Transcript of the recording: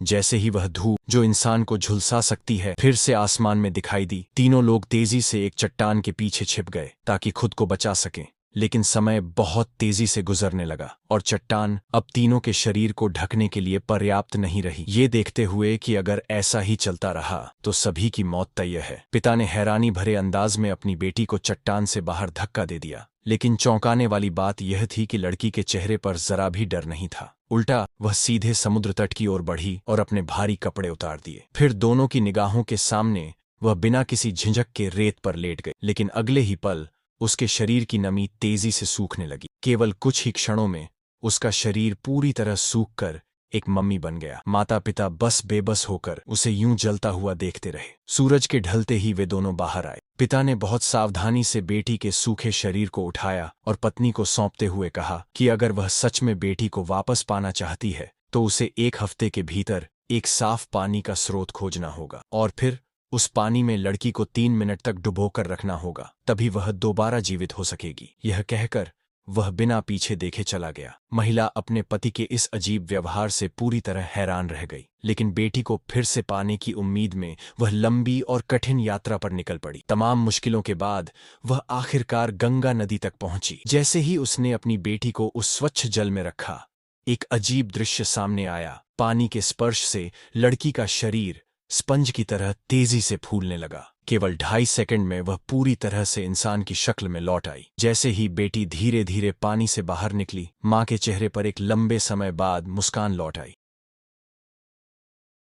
जैसे ही वह धूप जो इंसान को झुलसा सकती है फिर से आसमान में दिखाई दी, तीनों लोग तेजी से एक चट्टान के पीछे छिप गए ताकि खुद को बचा सकें। लेकिन समय बहुत तेजी से गुजरने लगा और चट्टान अब तीनों के शरीर को ढकने के लिए पर्याप्त नहीं रही। ये देखते हुए कि अगर ऐसा ही चलता रहा तो सभी की मौत तय है, पिता ने हैरानी भरे अंदाज में अपनी बेटी को चट्टान से बाहर धक्का दे दिया। लेकिन चौंकाने वाली बात यह थी कि लड़की के चेहरे पर जरा भी डर नहीं था। उल्टा वह सीधे समुद्र तट की ओर बढ़ी और अपने भारी कपड़े उतार दिए। फिर दोनों की निगाहों के सामने वह बिना किसी झिझक के रेत पर लेट गई। लेकिन अगले ही पल उसके शरीर की नमी तेजी से सूखने लगी। केवल कुछ ही क्षणों में उसका शरीर पूरी तरह सूखकर एक मम्मी बन गया। माता पिता बस बेबस होकर उसे यूं जलता हुआ देखते रहे। सूरज के ढलते ही वे दोनों बाहर आए। पिता ने बहुत सावधानी से बेटी के सूखे शरीर को उठाया और पत्नी को सौंपते हुए कहा कि अगर वह सच में बेटी को वापस पाना चाहती है तो उसे 1 हफ्ते के भीतर एक साफ पानी का स्रोत खोजना होगा और फिर उस पानी में लड़की को 3 मिनट तक डुबोकर रखना होगा, तभी वह दोबारा जीवित हो सकेगी। यह कहकर वह बिना पीछे देखे चला गया। महिला अपने पति के इस अजीब व्यवहार से पूरी तरह हैरान रह गई, लेकिन बेटी को फिर से पाने की उम्मीद में वह लंबी और कठिन यात्रा पर निकल पड़ी। तमाम मुश्किलों के बाद वह आखिरकार गंगा नदी तक पहुंची। जैसे ही उसने अपनी बेटी को उस स्वच्छ जल में रखा, एक अजीब दृश्य सामने आया। पानी के स्पर्श से लड़की का शरीर स्पंज की तरह तेजी से फूलने लगा। केवल 2.5 सेकंड में वह पूरी तरह से इंसान की शक्ल में लौट आई। जैसे ही बेटी धीरे धीरे पानी से बाहर निकली, मां के चेहरे पर एक लंबे समय बाद मुस्कान लौट आई।